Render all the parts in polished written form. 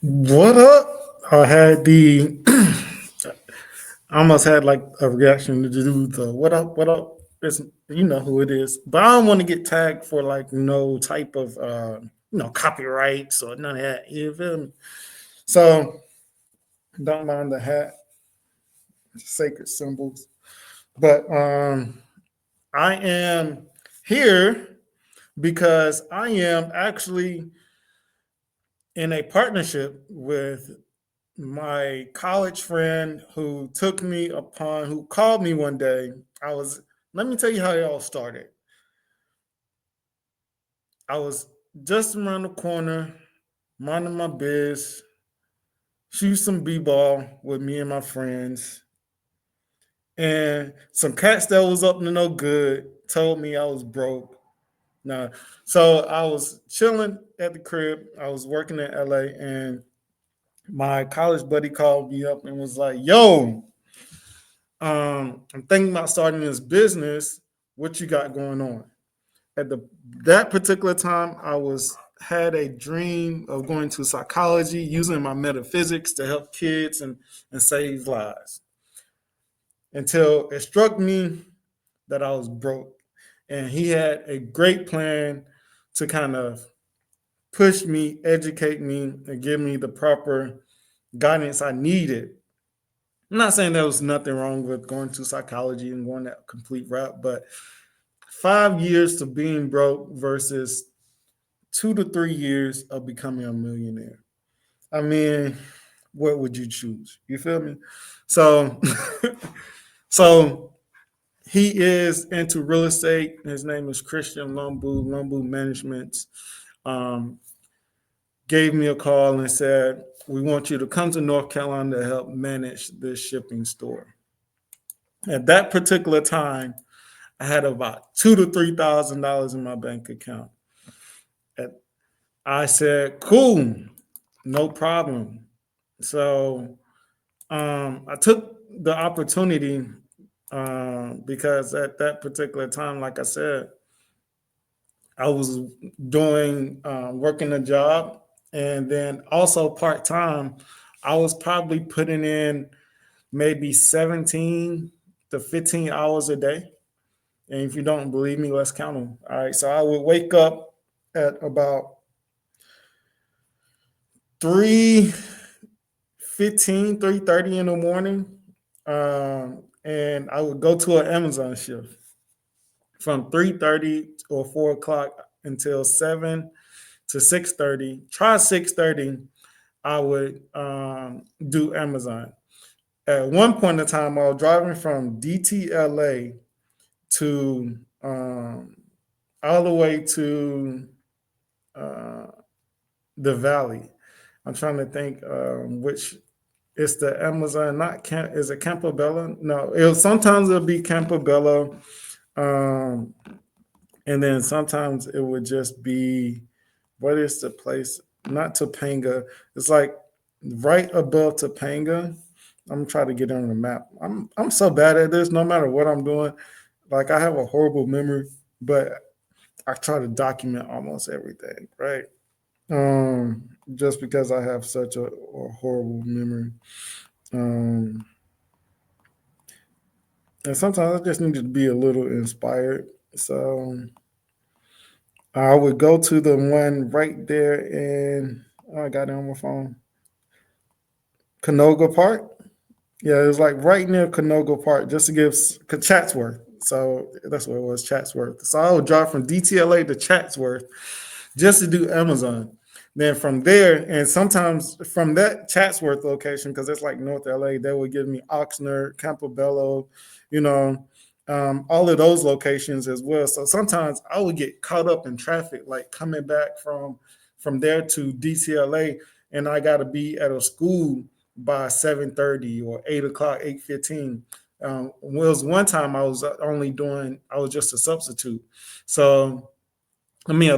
What up? I had the I almost had like a reaction to do the what up? It's, you know who it is, but I don't want to get tagged for like no type of copyrights or none of that. You feel me? So don't mind the hat, sacred symbols. But I am here because I am actually in a partnership with my college friend who called me one day. Let me tell you how it all started. I was just around the corner, minding my biz, shoot some b-ball with me and my friends, and some cats that was up to no good told me I was broke. Nah, so I was chilling at the crib. I was working in LA, and my college buddy called me up and was like, "Yo, I'm thinking about starting this business. What you got going on?" At that particular time, I was had a dream of going to psychology, using my metaphysics to help kids and save lives. Until it struck me that I was broke, and he had a great plan to kind of push me, educate me, and give me the proper guidance I needed. I'm not saying there was nothing wrong with going to psychology and going that complete route, but 5 years to being broke versus 2 to 3 years of becoming a millionaire. I mean, what would you choose? You feel me? So, so he is into real estate. His name is Christian Lumbu Management. Um, Gave me a call and said, "We want you to come to North Carolina to help manage this shipping store." At that particular time, I had about $2,000 to $3,000 in my bank account. At I said, "Cool, no problem." So I took the opportunity because at that particular time, like I said, I was doing working a job, and then also part time. I was probably putting in maybe 17 to 15 hours a day. And if you don't believe me, let's count them. All right. So I would wake up at about 3:15, 3:30 in the morning. And I would go to an Amazon shift from 3:30 or 4 o'clock until 7 to 6:30. Try 6:30. I would do Amazon. At one point in time, I was driving from DTLA to all the way to uh, the Valley. I'm trying to think which it's the Amazon, not Camp. Is it Campobello? No, sometimes it'll be Campobello, um, and then sometimes it would just be what is the place? Not Topanga. It's like right above Topanga. I'm trying to get on the map. I'm so bad at this. No matter what I'm doing, like I have a horrible memory, but I try to document almost everything. Right. Just because I have such a horrible memory. Um, and sometimes I just need to be a little inspired. So I would go to the one right there in, oh, I got it on my phone, Canoga Park. Yeah, it was like right near Canoga Park, just to give Chatsworth. So that's what it was, Chatsworth. So I would drive from DTLA to Chatsworth just to do Amazon. Then from there, and sometimes from that Chatsworth location, because it's like North LA, they would give me Oxnard, Campobello, you know, all of those locations as well. So sometimes I would get caught up in traffic, like coming back from there to DTLA, and I got to be at a school by 7:30 or 8 o'clock, 8:15. Was one time I was just a substitute. So I mean a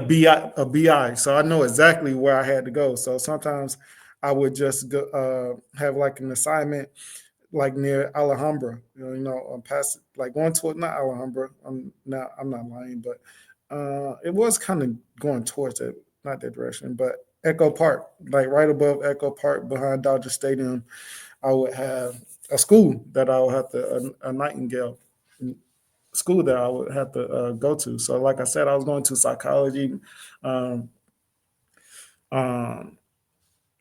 BI. So I know exactly where I had to go. So sometimes I would just go, have like an assignment like near Alhambra, past like going toward not Alhambra. I'm not lying, but it was kind of going towards it. not that direction, but Echo Park, like right above Echo Park behind Dodger Stadium, I would have a school that I would have to, a Nightingale school that I would have to go to. So, like I said, I was going to psychology, um, um,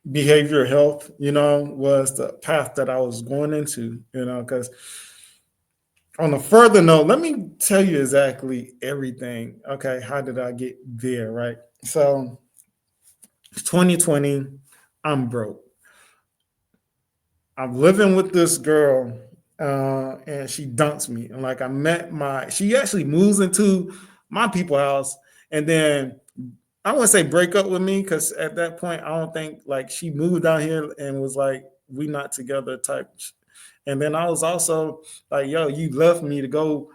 behavioral health, was the path that I was going into, because on a further note, let me tell you exactly everything. Okay, how did I get there, right? So, 2020, I'm broke. I'm living with this girl, and she dumps me. And like she actually moves into my people house, and then I wouldn't say break up with me because at that point I don't think like she moved down here and was like we not together type. And then I was also like, yo, you left me to go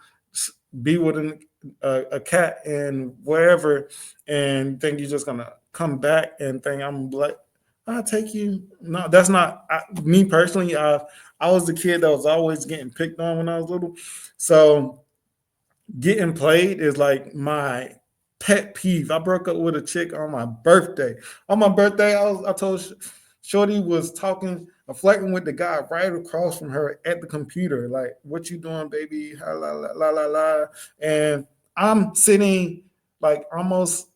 be with a cat and wherever, and think you're just gonna come back and think I'm like, I'll take you. No, that's not me personally. I was the kid that was always getting picked on when I was little, so getting played is like my pet peeve. I broke up with a chick on my birthday. On my birthday, I told Shorty was talking, flirting with the guy right across from her at the computer. Like, what you doing, baby? La la la la la la. And I'm sitting like almost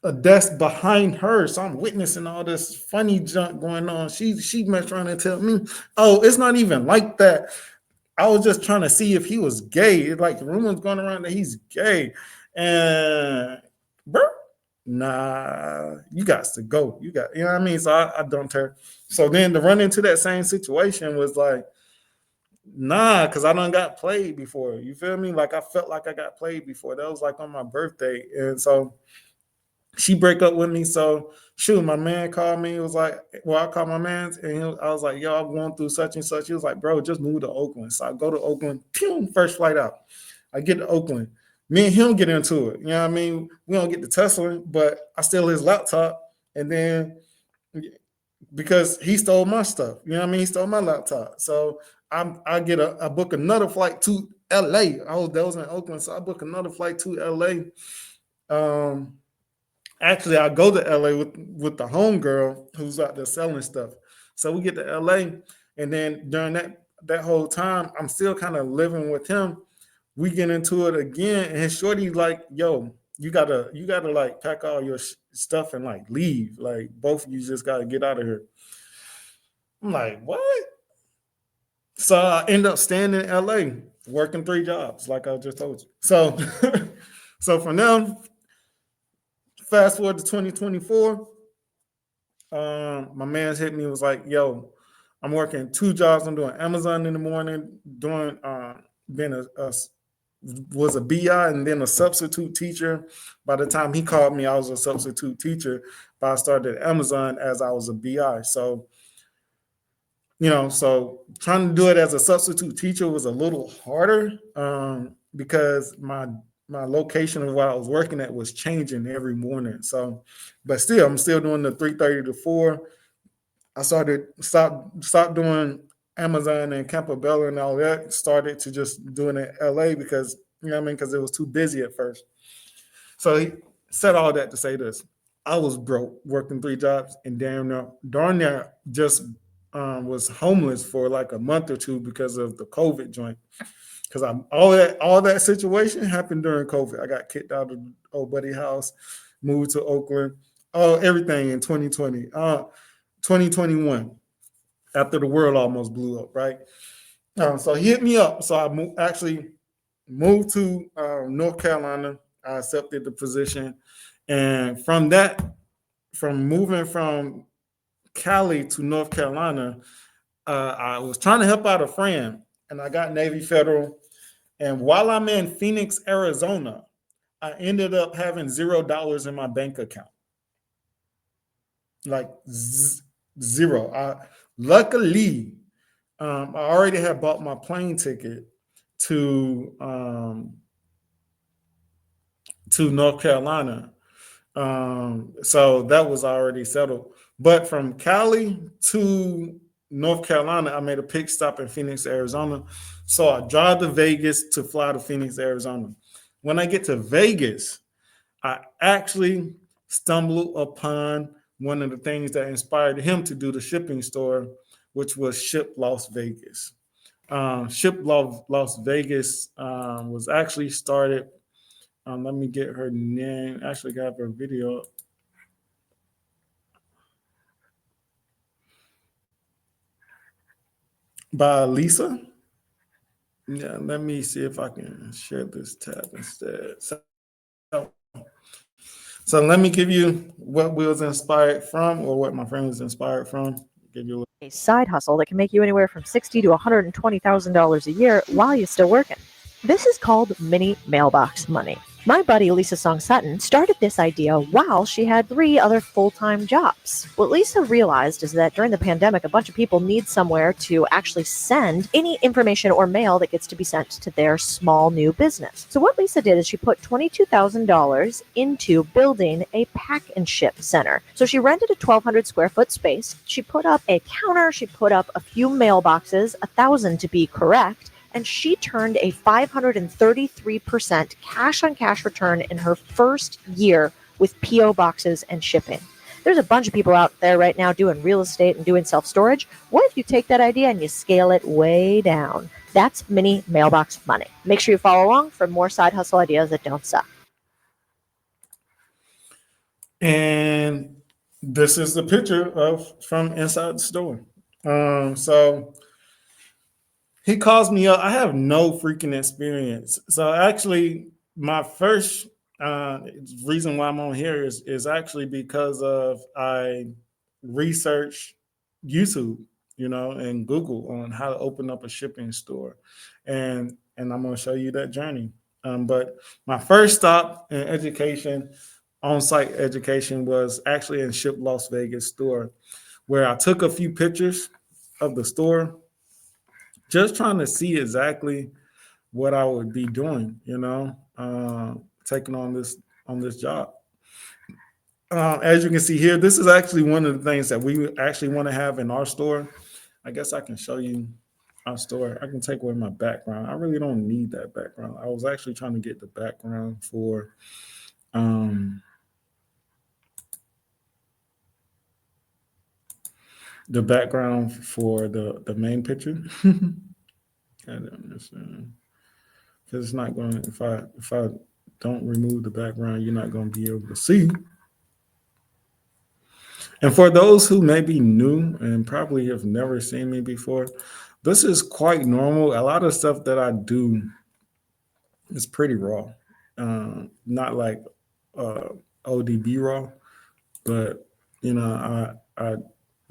a desk behind her, so I'm witnessing all this funny junk going on. She been trying to tell me, oh, it's not even like that. I was just trying to see if he was gay. It's like the rumors going around that he's gay. And bro, nah, you got to go. You know what I mean? So I dumped her. So then to run into that same situation was like, nah, because I done got played before. You feel me? Like I felt like I got played before. That was like on my birthday. And so she break up with me. So shoot, my man called me. It was like, well, I called my man, and I was like, yo, I'm going through such and such. He was like, bro, just move to Oakland. So I go to Oakland, pew, first flight out. I get to Oakland. Me and him get into it. You know what I mean? We don't get to tussling, but I steal his laptop, and then because he stole my stuff, you know what I mean? He stole my laptop. So I book another flight to LA. That was in Oakland, so I book another flight to LA. Actually, I go to LA with the homegirl who's out there selling stuff. So we get to LA, and then during that whole time, I'm still kind of living with him. We get into it again, and his shorty like, yo, you gotta like pack all your stuff and like leave. Like both of you just gotta get out of here. I'm like, what? So I end up staying in LA, working 3 jobs, like I just told you. So, so for now, fast forward to 2024. My man's hit me and was like, yo, I'm working 2 jobs. I'm doing Amazon in the morning, doing being was a BI and then a substitute teacher. By the time he called me, I was a substitute teacher, but I started at Amazon as I was a BI. So, so trying to do it as a substitute teacher was a little harder because my location of what I was working at was changing every morning. So, but still, I'm still doing the 3:30 to 4. I stopped doing Amazon and Campobello and all that. Started to just doing it in LA because you know what I mean, because it was too busy at first. So he said all that to say this: I was broke, working 3 jobs, and darn near just was homeless for like a month or two because of the COVID joint. Because all that situation happened during COVID. I got kicked out of old buddy house, moved to Oakland, everything in 2020. 2021, after the world almost blew up, right? So he hit me up. So I actually moved to North Carolina. I accepted the position, and from moving from Cali to North Carolina, I was trying to help out a friend, and I got Navy Federal. And while I'm in Phoenix, Arizona, I ended up having $0 in my bank account, like zero. Luckily, I already had bought my plane ticket to North Carolina, so that was already settled. But from Cali to North Carolina, I made a pit stop in Phoenix, Arizona. So I drive to Vegas to fly to Phoenix, Arizona. When I get to Vegas, I actually stumbled upon one of the things that inspired him to do the shipping store, which was Ship Las Vegas. Ship Las Vegas was actually started. Let me get her name. Actually, got her video by Lisa. Yeah, let me see if I can share this tab instead. So let me give you what we was inspired from, or what my friend was inspired from. Give you a little. A side hustle that can make you anywhere from $60,000 to $120,000 a year while you're still working. This is called mini mailbox money. My buddy Lisa Song Sutton started this idea while she had 3 other full-time jobs. What Lisa realized is that during the pandemic, a bunch of people need somewhere to actually send any information or mail that gets to be sent to their small new business. So what Lisa did is she put $22,000 into building a pack and ship center. So she rented a 1,200 square foot space. She put up a counter. She put up a few mailboxes, 1,000 to be correct, and she turned a 533% cash on cash return in her first year with P.O. boxes and shipping. There's a bunch of people out there right now doing real estate and doing self-storage. What if you take that idea and you scale it way down? That's mini mailbox money. Make sure you follow along for more side hustle ideas that don't suck. And this is the picture of from inside the store. So he calls me up. I have no freaking experience. So actually, my first reason why I'm on here is actually because of I researched YouTube, and Google on how to open up a shipping store, and I'm going to show you that journey. But my first stop in education, on-site education, was actually in Ship Las Vegas store, where I took a few pictures of the store, just trying to see exactly what I would be doing, taking on this job. As you can see here, this is actually one of the things that we actually want to have in our store. I guess I can show you our store. I can take away my background. I really don't need that background. I was actually trying to get the background for um, the main picture. I don't understand. Because it's not going to, if I don't remove the background, you're not going to be able to see. And for those who may be new and probably have never seen me before, this is quite normal. A lot of stuff that I do is pretty raw. Not like ODB raw, but I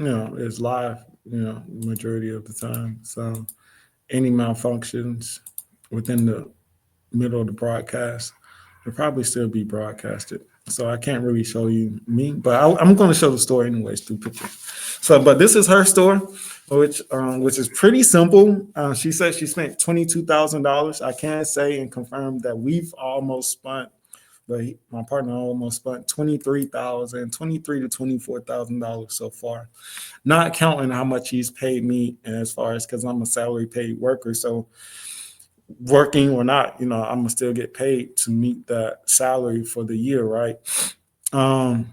it's live, majority of the time. So any malfunctions within the middle of the broadcast will probably still be broadcasted. So I can't really show you me, but I'm going to show the store anyways through pictures. So, but this is her store, which is pretty simple. She said she spent $22,000. I can say and confirm that we've almost spent, but my partner almost spent $23,000 to $24,000 so far, not counting how much he's paid me as far as, because I'm a salary paid worker. So working or not, I'm gonna still get paid to meet that salary for the year, right? Um,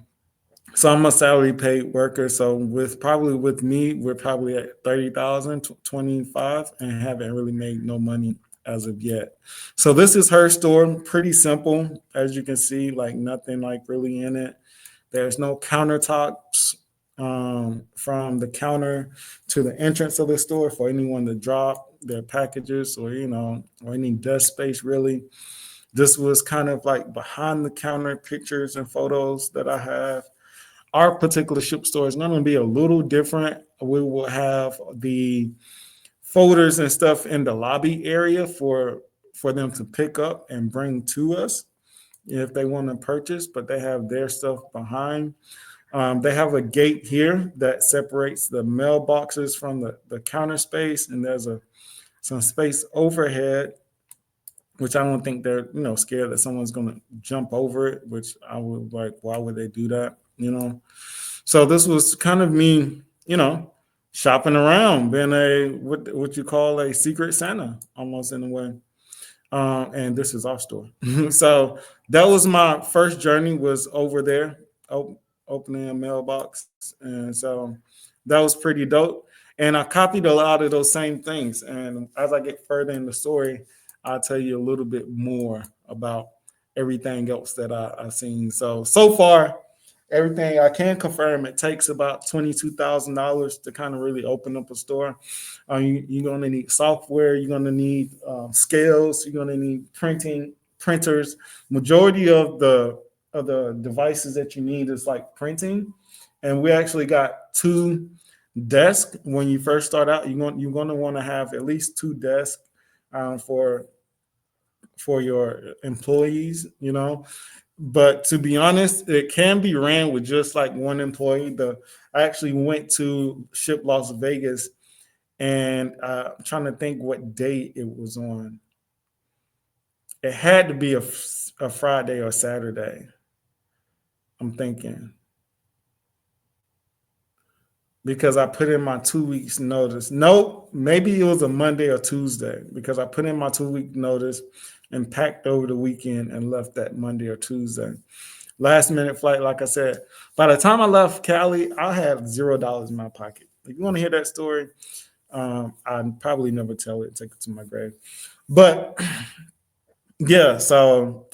so I'm a salary paid worker. So with me, we're probably at 30,000, 25, and haven't really made no money as of yet. So this is her store, pretty simple, as you can see, like nothing like really in it. There's no countertops from the counter to the entrance of the store for anyone to drop their packages or any desk space really. This was kind of like behind the counter pictures and photos that I have. Our particular ship store is going to be a little different. We will have the folders and stuff in the lobby area for them to pick up and bring to us if they want to purchase, but they have their stuff behind. They have a gate here that separates the mailboxes from the counter space, and there's some space overhead, which I don't think they're scared that someone's going to jump over it, which I would like, why would they do that? So this was kind of me, shopping around, being a what you call a secret Santa almost in a way. And this is our store. So that was my first journey, was over there, opening a mailbox, and so that was pretty dope. And I copied a lot of those same things. And as I get further in the story, I'll tell you a little bit more about everything else that I've seen. So far, everything I can confirm, it takes about $22,000 to kind of really open up a store. You're going to need software. You're going to need scales. You're going to need printers. Majority of the devices that you need is like printing, and we actually got two desks. When you first start out, you're going to want to have at least two desks for your employees. But to be honest, it can be ran with just like one employee. I actually went to Ship Las Vegas, and I'm trying to think what day it was on. It had to be a Friday or Saturday. I'm thinking, because I put in my 2 weeks notice. No, maybe it was a Monday or Tuesday, because I put in my 2 week notice and packed over the weekend and left that Monday or Tuesday. Last minute flight, like I said. By the time I left Cali, I had $0 in my pocket. If you want to hear that story, I'd probably never tell it, take it to my grave. But yeah, so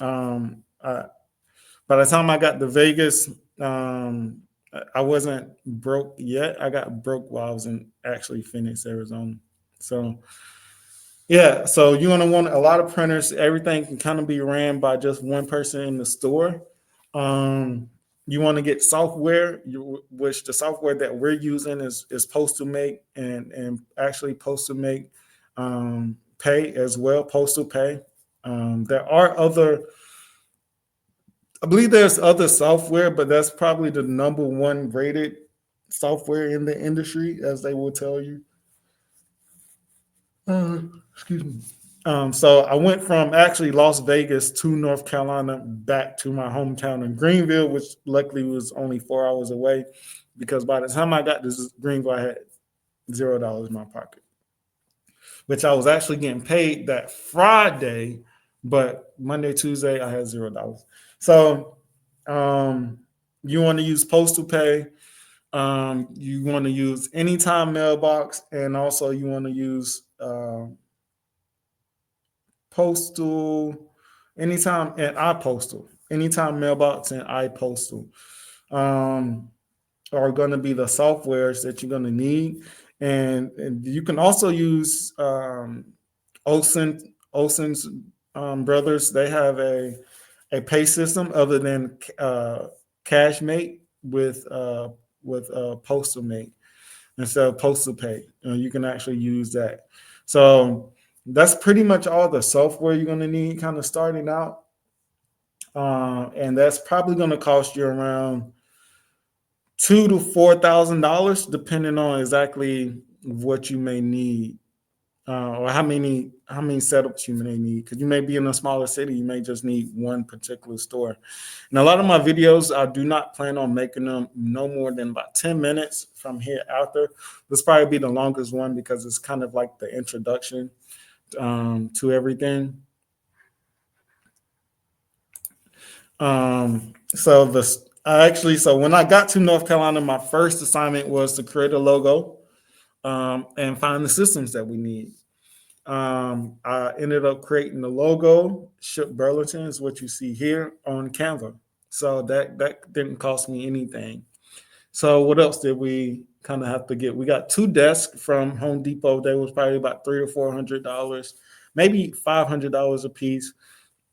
by the time I got to Vegas, I wasn't broke yet. I got broke while I was in actually Phoenix, Arizona. So yeah, so you're gonna want a lot of printers. Everything can kind of be ran by just one person in the store. Um, you want to get software, which the software that we're using is Postal Make, and actually Postal Make Pay as well, Postal Pay. There are other, I believe there's other software, but that's probably the number one rated software in the industry, as they will tell you. Excuse me. So I went from actually Las Vegas to North Carolina back to my hometown in Greenville, which luckily was only 4 hours away, because by the time I got to Greenville, I had $0 in my pocket, which I was actually getting paid that Friday, but Monday, Tuesday, I had $0. So um, you want to use Postal Pay. You want to use Anytime Mailbox, and also you want to use Postal, Anytime, and iPostal. Anytime Mailbox and iPostal um, are going to be the softwares that you're going to need, and you can also use Olsen's brothers. They have a pay system other than CashMate with Postal Mate instead of Postal Pay. You can actually use that. So that's pretty much all the software you're going to need, kind of starting out, and that's probably going to cost you around $2,000 to $4,000, depending on exactly what you may need, or how many setups you may need. Because you may be in a smaller city, you may just need one particular store. And a lot of my videos, I do not plan on making them no more than about 10 minutes from here out there. This probably be the longest one, because it's kind of like the introduction to everything. So when I got to North Carolina, my first assignment was to create a logo and find the systems that we need. I ended up creating the logo. Ship Burlington is what you see here on Canva. So that didn't cost me anything. So what else did we kind of have to get? We got two desks from Home Depot. They was probably about $300 or $400, maybe $500 a piece.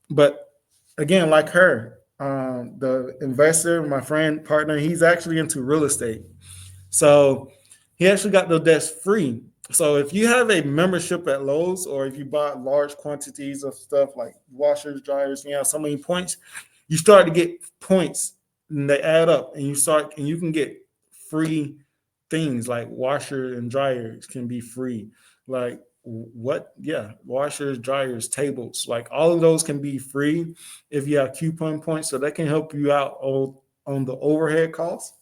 But again, like her, the investor, my friend, partner, he's actually into real estate. So he actually got the desk free. So if you have a membership at Lowe's, or if you buy large quantities of stuff like washers, dryers, you have so many points, you start to get points, and they add up, and you can get free things like washer and dryers can be free. Like what? Yeah, washers, dryers, tables, like all of those can be free if you have coupon points. So that can help you out on the overhead costs.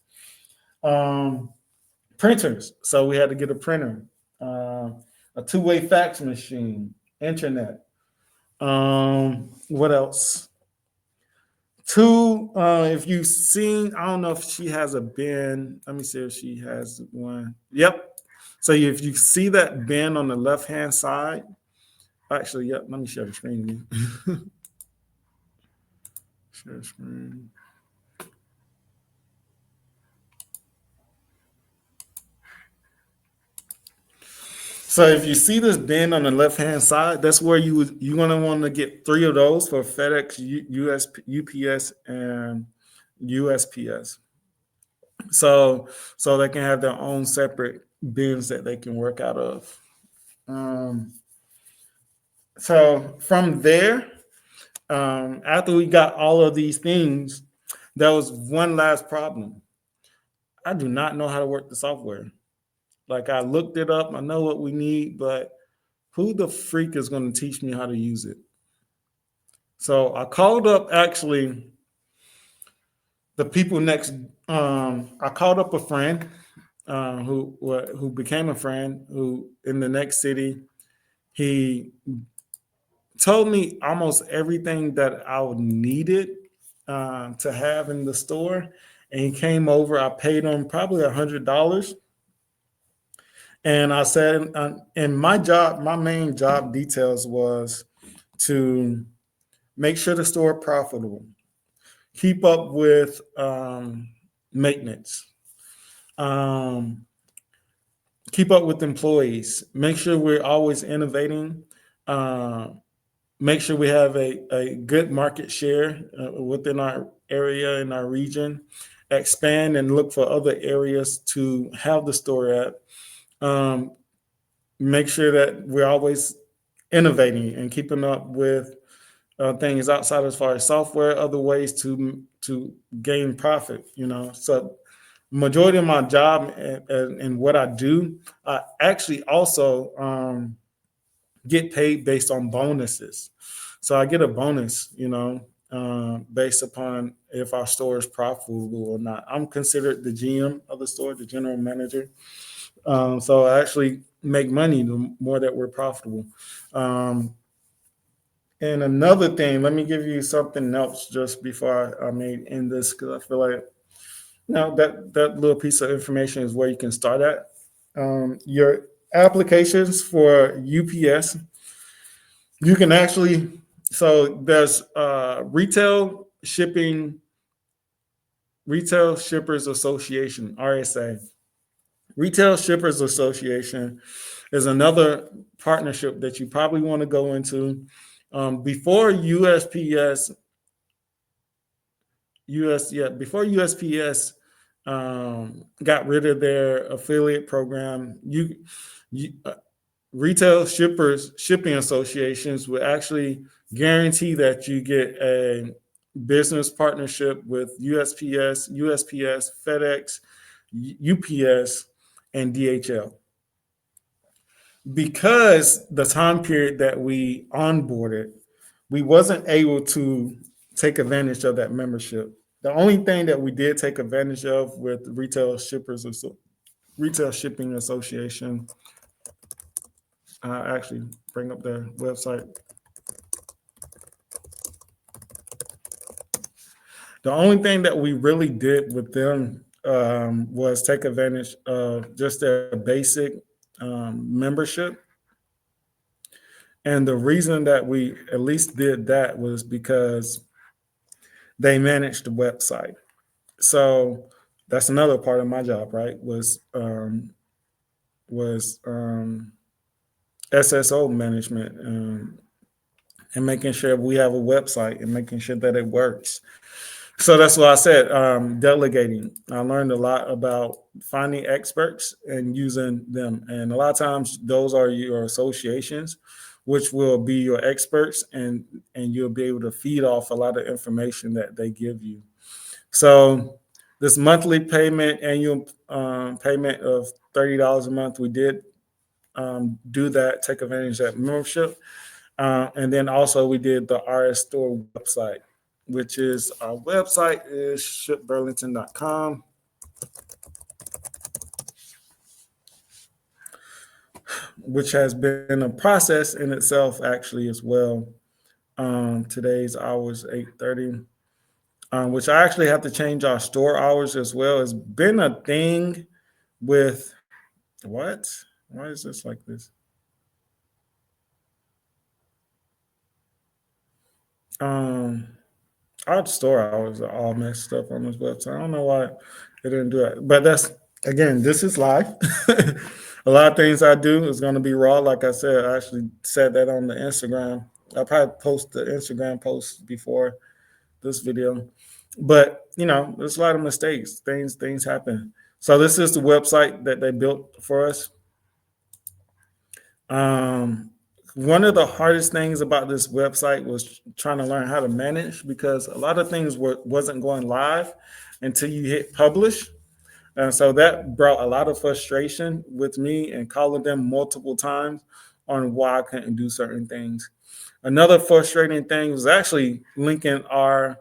Um, Printers. So we had to get a printer, a two-way fax machine, internet. What else? Two, if you've seen, I don't know if she has a bin. Let me see if she has one. Yep. So if you see that bin on the left hand side, actually, yep. Let me share the screen again. Share screen. So if you see this bin on the left hand side, that's where you're gonna want to get three of those for FedEx, UPS, and USPS. So they can have their own separate bins that they can work out of. Um, so from there, after we got all of these things, there was one last problem. I do not know how to work the software. Like I looked it up, I know what we need, but who the freak is going to teach me how to use it? So I called up actually the people next. I called up a friend who became a friend who in the next city. He told me almost everything that I would needed to have in the store, and he came over. I paid him probably $100, and I said, and my job, my main job details was to make sure the store profitable, keep up with maintenance, um, keep up with employees, make sure we're always innovating, uh, make sure we have a good market share within our area in our region, expand and look for other areas to have the store at, um, make sure that we're always innovating and keeping up with things outside as far as software, other ways to gain profit. So majority of my job and what I do, I actually also get paid based on bonuses. So I get a bonus, based upon if our store is profitable or not. I'm considered the GM of the store, the general manager. So I actually make money the more that we're profitable. Um, and another thing, let me give you something else just before I may end this because I feel like that little piece of information is where you can start at. Your applications for UPS, you can actually so there's Retail Shippers Association, RSA. Retail Shippers Association is another partnership that you probably want to go into. Before USPS, before USPS got rid of their affiliate program, you retail shippers shipping associations would actually guarantee that you get a business partnership with USPS, FedEx, UPS, and DHL. Because the time period that we onboarded, we wasn't able to take advantage of that membership. The only thing that we did take advantage of with Retail Shipping Association, actually bring up their website. The only thing that we really did with them was take advantage of just their basic membership. And the reason that we at least did that was because they managed the website. So that's another part of my job, right? Was SSO management, and making sure we have a website and making sure that it works. So that's what I said. Delegating. I learned a lot about finding experts and using them. And a lot of times, those are your associations, which will be your experts, and you'll be able to feed off a lot of information that they give you. So this monthly payment, annual payment of $30 a month, we did do that, take advantage of that membership. And then also we did the RS Store website, which is our website is shipburlington.com, which has been a process in itself actually as well. Today's hours 8:30. Which I actually have to change our store hours as well. It's been a thing with what? Why is this like this? Um, our store hours are all messed up on this website. I don't know why they didn't do it, but that's again, this is life. A lot of things I do is going to be raw. Like I said, I actually said that on the Instagram. I probably post the Instagram post before this video, but there's a lot of mistakes. Things happen. So this is the website that they built for us. Um, One of the hardest things about this website was trying to learn how to manage because a lot of things wasn't going live until you hit publish. And so that brought a lot of frustration with me and calling them multiple times on why I couldn't do certain things. Another frustrating thing was actually linking our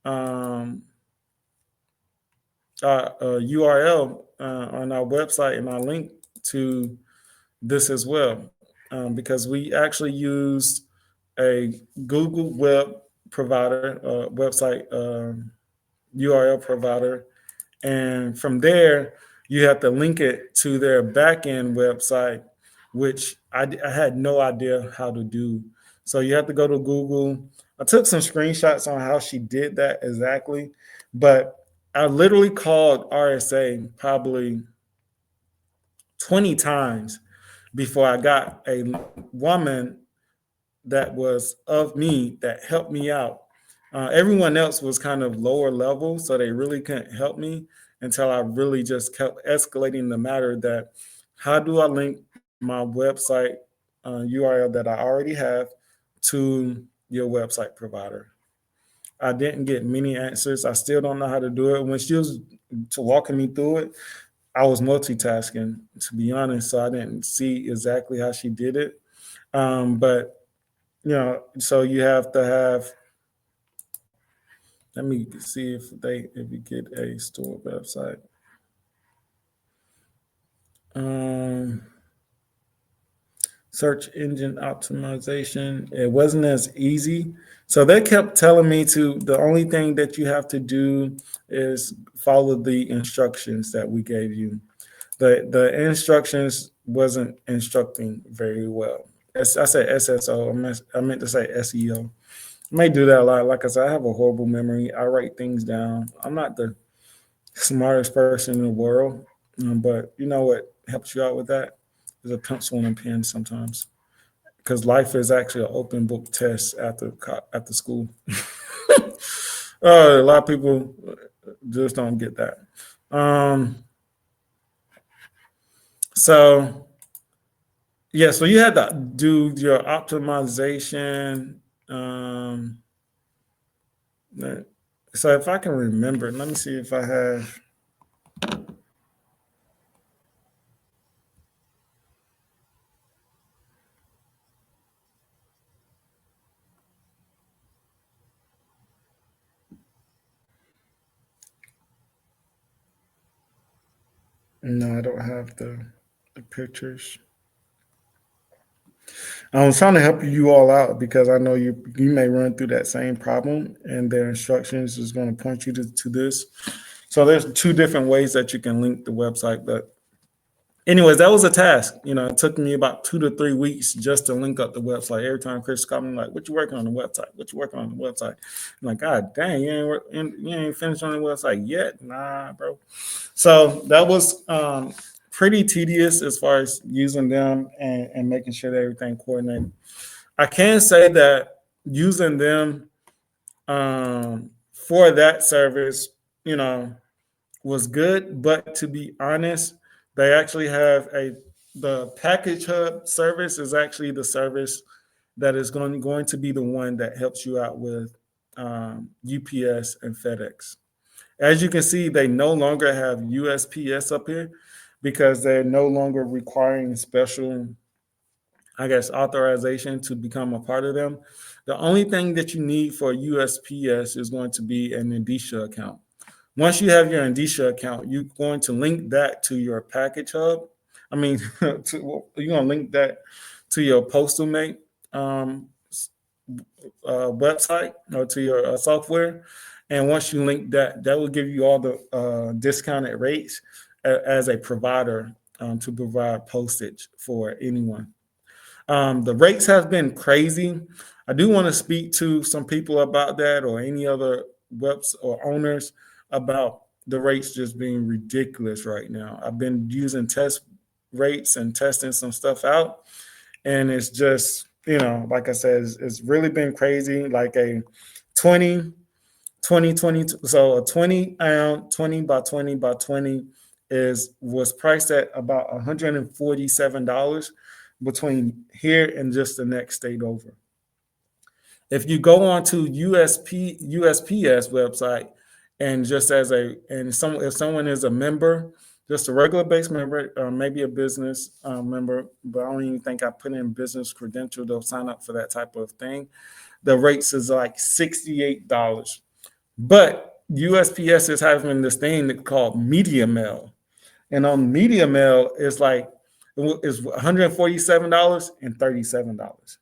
um, URL on our website and our link to this as well, because we actually used a Google web provider, website URL provider, and from there you have to link it to their backend website, which I had no idea how to do. So you have to go to Google. I took some screenshots on how she did that exactly, but I literally called RSA probably 20 times before I got a woman that was of me that helped me out. Everyone else was kind of lower level, so they really couldn't help me until I really just kept escalating the matter that how do I link my website URL that I already have to your website provider? I didn't get many answers. I still don't know how to do it. When she was to walking me through it, I was multitasking, to be honest, so I didn't see exactly how she did it. But so you have to have. Let me see if we get a store website. Um, Search engine optimization. It wasn't as easy. So they kept telling me the only thing that you have to do is follow the instructions that we gave you. The instructions wasn't instructing very well. As I said SSO, I meant to say SEO. I may do that a lot. Like I said, I have a horrible memory. I write things down. I'm not the smartest person in the world, but you know what helps you out with that is a pencil and a pen sometimes. Because life is actually an open book test after school. A lot of people just don't get that. Um, so yeah, so you had to do your optimization. Um, so if I can remember, let me see if I have. No, I don't have the pictures. I was trying to help you all out because I know you may run through that same problem, and their instructions is going to point you to this. So there's two different ways that you can link the website. But anyways, that was a task. It took me about 2 to 3 weeks just to link up the website. Every time Chris called me like, "What you working on the website? What you working on the website?" I'm like, "God dang, you ain't finished on the website yet, nah, bro." So that was pretty tedious as far as using them and making sure that everything coordinated. I can say that using them for that service, was good. But to be honest, they actually have the package hub service is actually the service that is going to be the one that helps you out with UPS and FedEx. As you can see, they no longer have USPS up here because they're no longer requiring special, I guess, authorization to become a part of them. The only thing that you need for USPS is going to be an Indicia account. Once you have your Indicia account, you're going to link that to your package hub. I mean, you're going to link that to your postal mate website or to your software. And once you link that, that will give you all the discounted rates as a provider to provide postage for anyone. The rates have been crazy. I do want to speak to some people about that or any other webs or owners about the rates just being ridiculous right now. I've been using test rates and testing some stuff out, and it's just, like I said, it's really been crazy. Like a 20 20 20, so a 20 ounce 20 by 20 by 20 is was priced at about $147 between here and just the next state over. If you go on to USPS website, and just as a and some if someone is a member, just a regular base member, maybe a business member, but I don't even think I put in business credential to sign up for that type of thing. The rates is like $68. But USPS is having this thing called Media Mail. And on Media Mail, it's like it's $147 and $37.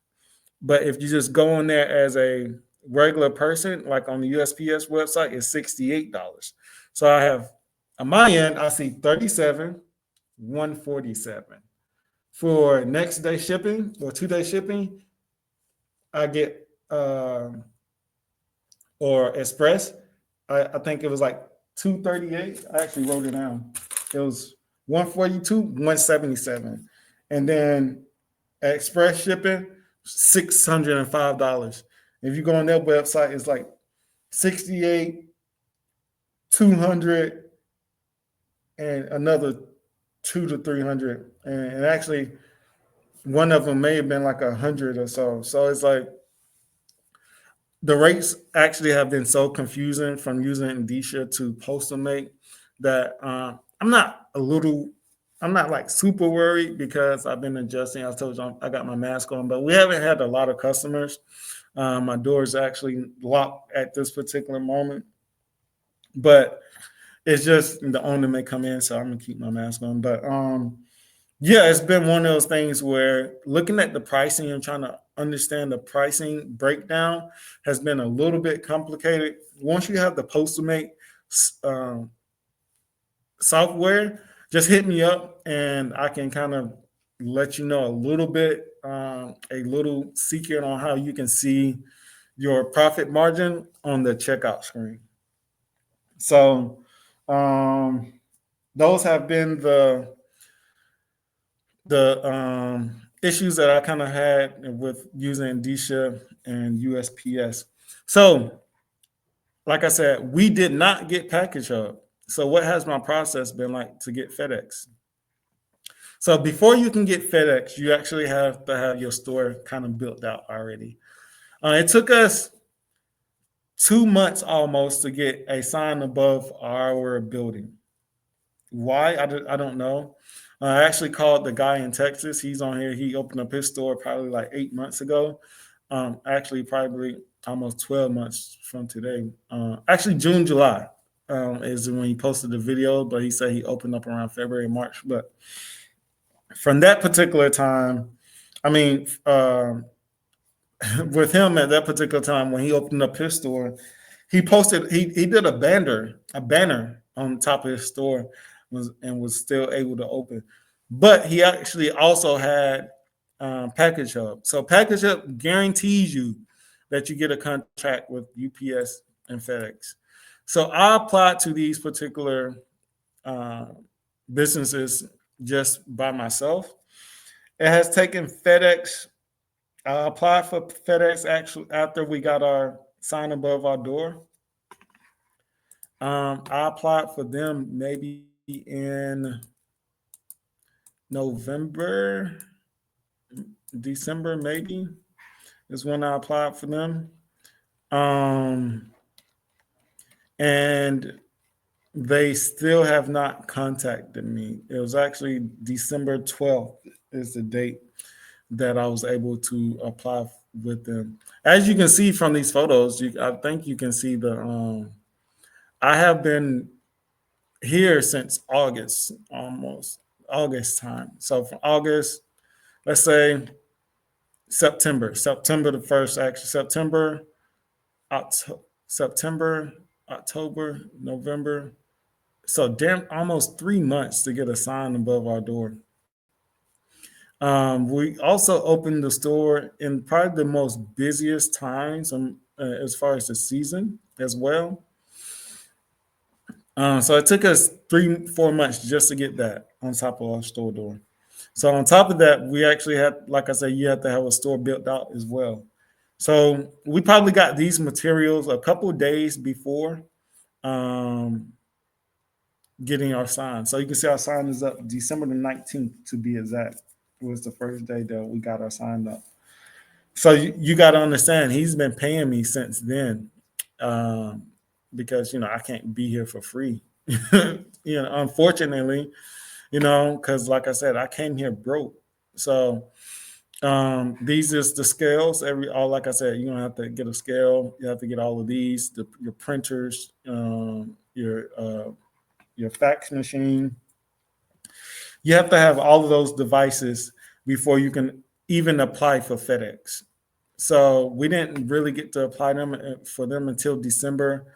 But if you just go on there as a regular person, like on the USPS website, it's $68. So I have on my end, I see 37, 147. For next day shipping or 2 day shipping, I get or express. I think it was like 238. I actually wrote it down. It was 142, 177. And then express shipping, $605. If you go on their website, it's like 68, 200, and another 200 to 300. And actually, one of them may have been like 100 or so. So it's like the rates actually have been so confusing from using Indicia to Postamate that I'm not like super worried because I've been adjusting. I told you I got my mask on, but we haven't had a lot of customers. My door is actually locked at this particular moment, but it's just the owner may come in, so I'm gonna keep my mask on. But yeah, it's been one of those things where looking at the pricing and trying to understand the pricing breakdown has been a little bit complicated. Once you have the Postamate um, software, just hit me up and I can kind of let you know a little bit, a little secret on how you can see your profit margin on the checkout screen. So those have been the issues that I kind of had with using Indicia and USPS. So, like I said, we did not get Package Hub. So, what has my process been like to get FedEx? So, before you can get FedEx, you actually have to have your store kind of built out already. It took us 2 months almost to get a sign above our building. Why? I don't know. I actually called the guy in Texas. He's on here. He opened up his store probably like 8 months ago. Actually, probably almost 12 months from today. Actually, June, July is when he posted the video, but he said he opened up around February, March. But from that particular time, I mean, with him at that particular time when he opened up his store, he did a banner on top of his store was still able to open. But he actually also had Package Hub. So Package Hub guarantees you that you get a contract with UPS and FedEx. So I applied to these particular uh, businesses just by myself. It has taken FedEx. I applied for FedEx actually after we got our sign above our door. I applied for them maybe in November, December, maybe is when I applied for them. Um, and they still have not contacted me. It was actually December 12th is the date that I was able to apply with them. As you can see from these photos, I think you can see I have been here since August, almost August time. So from August, let's say September the 1st, actually. September, October, November. So damn, almost 3 months to get a sign above our door. We also opened the store in probably the most busiest times as far as the season as well. So it took us 3, 4 months just to get that on top of our store door. So on top of that, we actually had, like I said, you have to have a store built out as well. So we probably got these materials a couple of days before um, getting our sign. So you can see our sign is up December the 19th to be exact. Was the first day that we got our sign up. So you got to understand, he's been paying me since then, um, because I can't be here for free. Unfortunately, because like I said, I came here broke. So these is the scales. All like I said, you're gonna have to get a scale. You have to get all of these, your printers, your fax machine. You have to have all of those devices before you can even apply for FedEx. So we didn't really get to apply them for them until December,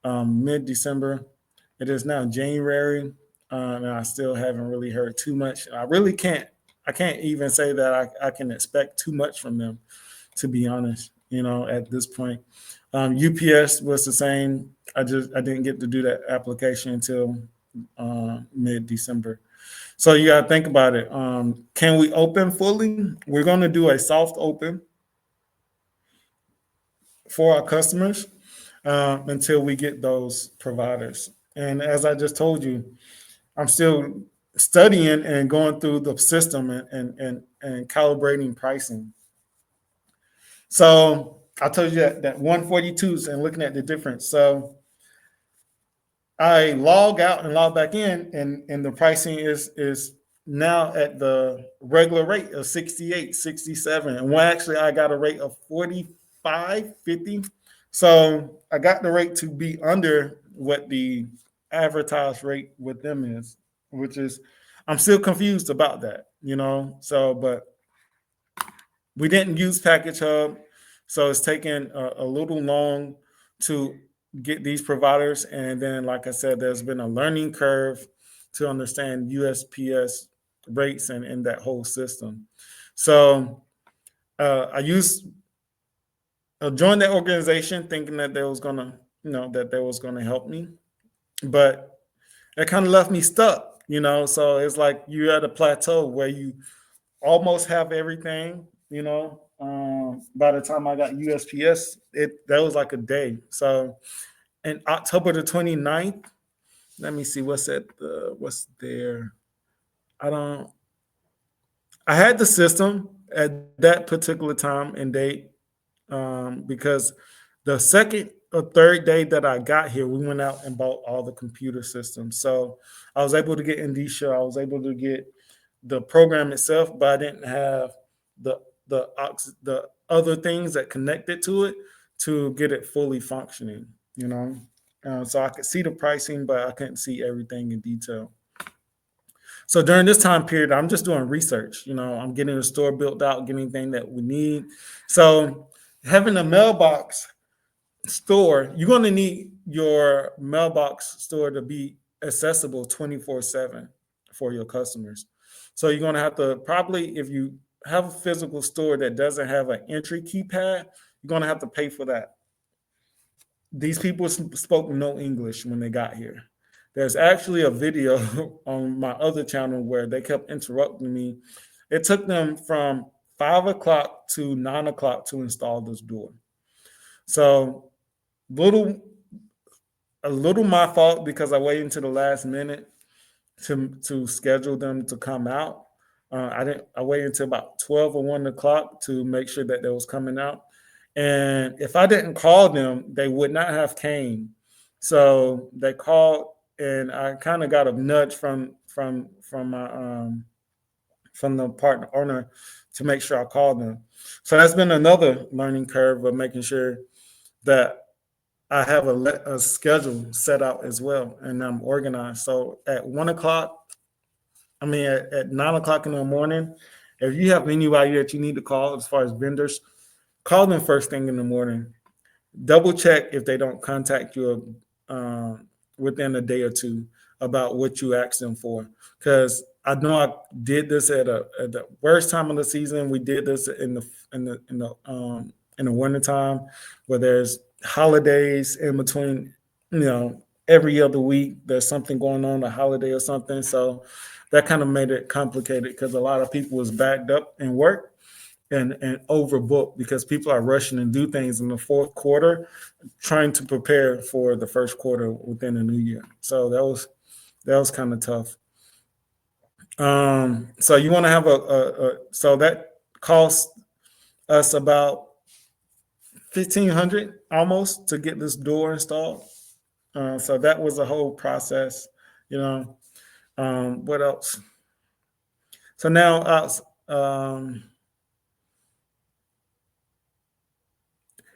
mid-December. It is now January, and I still haven't really heard too much. I really can't. I can't even say that I can expect too much from them, to be honest. At this point, UPS was the same. I didn't get to do that application until mid-December. So you got to think about it. Can we open fully? We're going to do a soft open for our customers until we get those providers. And as I just told you, I'm still studying and going through the system and calibrating pricing. So I told you that 142s and looking at the difference. So I log out and log back in, and the pricing is now at the regular rate of 68, 67. And actually I got a rate of 45.50. So I got the rate to be under what the advertised rate with them is, which is, I'm still confused about that, So, but we didn't use Package Hub, so it's taken a little long to get these providers. And then, like I said, there's been a learning curve to understand USPS rates and that whole system. So I joined that organization thinking that they was gonna, help me, but it kind of left me stuck, So it's like you're at a plateau where you almost have everything, by the time I got USPS, that was like a day. So in October the 29th, let me see what's there. I had the system at that particular time and date, because the second or third day that I got here, we went out and bought all the computer systems. So I was able to get Indicia, I was able to get the program itself, but I didn't have the other things that connected to it to get it fully functioning. So I could see the pricing, but I couldn't see everything in detail. So during this time period, I'm just doing research. I'm getting the store built out, getting anything that we need. So having a mailbox store, you're going to need your mailbox store to be accessible 24/7 for your customers. So you're going to have to probably, if you have a physical store that doesn't have an entry keypad, you're going to have to pay for that. These people spoke no English when they got here. There's actually a video on my other channel where they kept interrupting me. It took them from 5 o'clock to 9 o'clock to install this door. So a little my fault because I waited until the last minute to schedule them to come out. I waited until about 12 or 1 o'clock to make sure that they was coming out. And if I didn't call them, they would not have came. So they called, and I kind of got a nudge from my from the partner owner to make sure I called them. So that's been another learning curve of making sure that I have a schedule set out as well, and I'm organized. So at 1 o'clock, at 9 o'clock in the morning, If you have anybody that you need to call as far as vendors, call them first thing in the morning. Double check if they don't contact you within a day or two about what you asked them for. Because I know I did this at the worst time of the season. We did this in the winter time where there's holidays in between. Every other week there's something going on, a holiday or something. So that kind of made it complicated because a lot of people was backed up in work and overbooked because people are rushing and do things in the fourth quarter, trying to prepare for the first quarter within the new year. So that was kind of tough. So you want to have so that cost us about 1,500 almost to get this door installed. So that was a whole process. You know, what else? So now,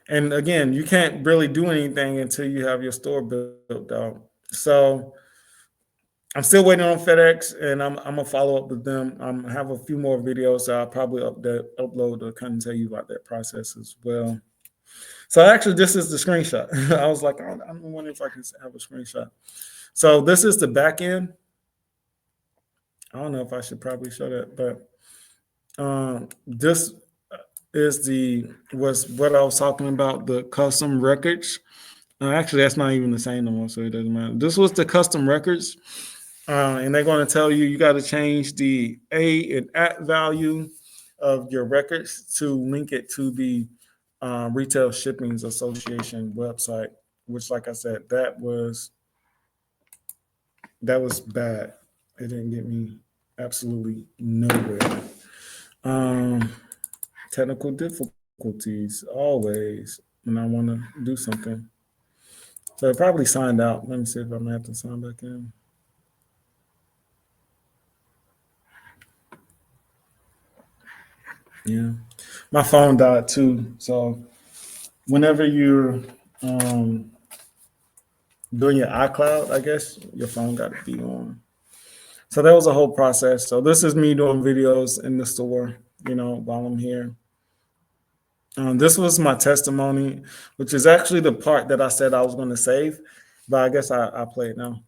and again, you can't really do anything until you have your store built out. So I'm still waiting on FedEx, and I'm gonna follow up with them. I have a few more videos, so I'll probably upload to kind of tell you about that process as well. So actually, this is the screenshot. I was like, I'm wondering if I can have a screenshot. So this is the back end. I don't know if I should probably show that, but this was what I was talking about, the custom records. Actually, that's not even the same no more, so it doesn't matter. This was the custom records, and they're going to tell you got to change the A and at value of your records to link it to the Retail Shippings Association website. Which, like I said, that was bad. It didn't get me absolutely nowhere. Technical difficulties always when I want to do something. So I probably signed out. Let me see if I'm gonna have to sign back in. Yeah, my phone died too. So whenever you're um, doing your iCloud, I guess your phone got to be on. So that was a whole process. So this is me doing videos in the store, while I'm here. This was my testimony, which is actually the part that I said I was going to save, but I guess I play it now.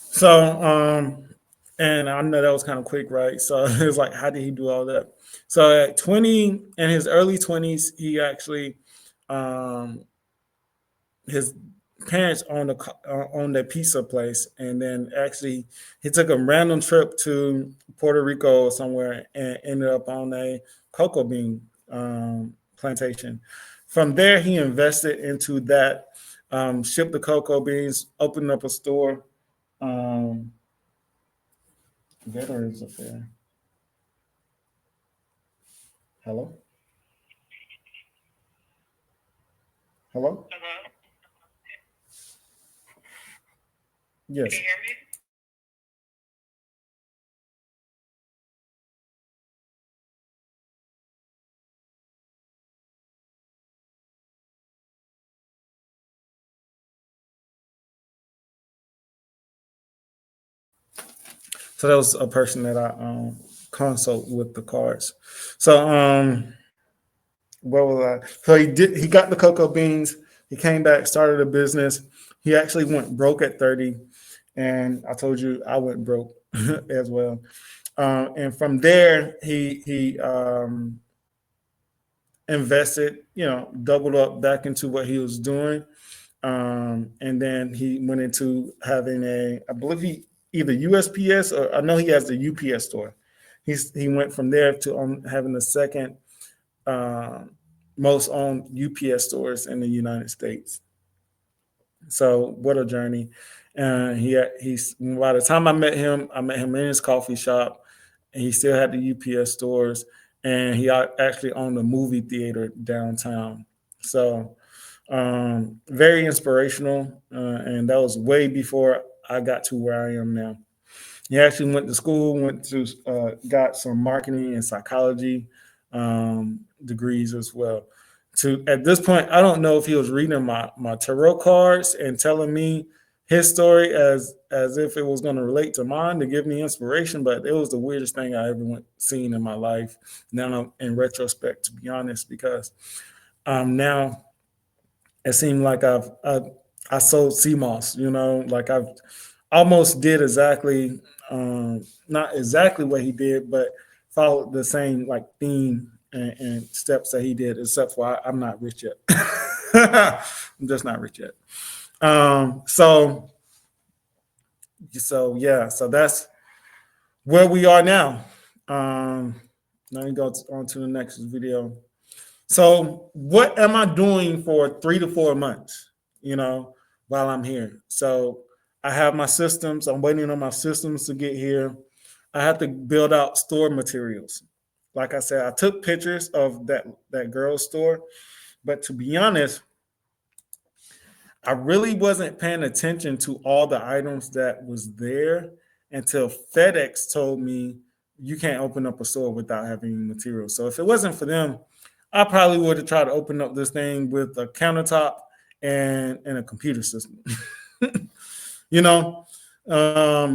So, and I know that was kind of quick, right? So it was like, how did he do all that? So at 20, in his early 20s, he actually, um, his parents owned a pizza place, and then actually he took a random trip to Puerto Rico or somewhere and ended up on a cocoa bean plantation. From there, he invested into that, shipped the cocoa beans, opened up a store. Um, Veterans Affair. Hello? Hello? Yes. So that was a person that I consult with the cards. So what was I? So he got the cocoa beans. He came back, started a business. He actually went broke at 30, and I told you I went broke as well. And from there, he invested, doubled up back into what he was doing. And then he went into having I believe he either USPS or I know he has the UPS store. He went from there to having the second uh, most owned UPS stores in the United States. So what a journey! And he's by the time I met him in his coffee shop, and he still had the UPS stores, and he actually owned a movie theater downtown. So very inspirational, and that was way before I got to where I am now. He actually went to school, went to got some marketing and psychology degrees as well. To at this point, I don't know if he was reading my tarot cards and telling me his story as if it was going to relate to mine to give me inspiration, but it was the weirdest thing I ever seen in my life. Now, in retrospect, to be honest, because now it seemed like I sold CMOS, like I've almost did exactly not exactly what he did, but followed the same like theme and steps that he did, except for I'm not rich yet. I'm just not rich yet. So that's where we are now. Let me go on to the next video. So, what am I doing for 3 to 4 months, while I'm here? So, I have my systems. I'm waiting on my systems to get here. I have to build out store materials. Like I said, I took pictures of that girl's store, but to be honest, I really wasn't paying attention to all the items that was there until FedEx told me you can't open up a store without having materials. So if it wasn't for them, I probably would have tried to open up this thing with a countertop and a computer system. you know,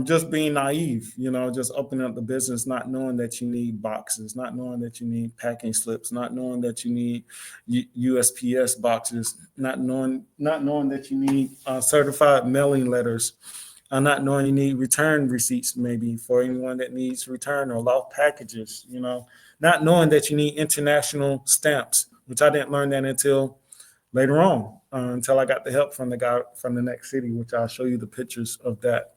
just being naive, just opening up the business, not knowing that you need boxes, not knowing that you need packing slips, not knowing that you need USPS boxes, not knowing that you need certified mailing letters, not knowing you need return receipts maybe for anyone that needs return or lost packages, not knowing that you need international stamps, which I didn't learn that until later on, until I got the help from the guy from the next city, which I'll show you the pictures of that.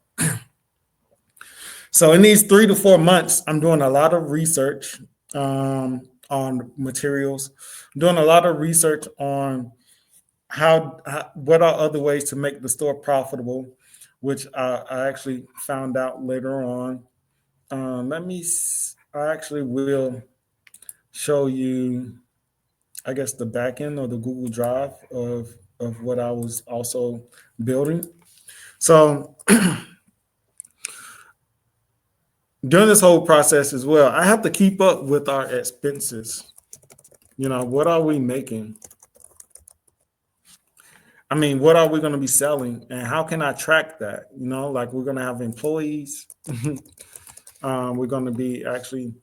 So in these 3 to 4 months, I'm doing a lot of research on materials, I'm doing a lot of research on what are other ways to make the store profitable, which I actually found out later on. I actually will show you, I guess, the back end or the Google Drive of what I was also building. So during this whole process as well, I have to keep up with our expenses. What are we making? I mean, what are we going to be selling, and how can I track that? Like we're going to have employees. We're going to be actually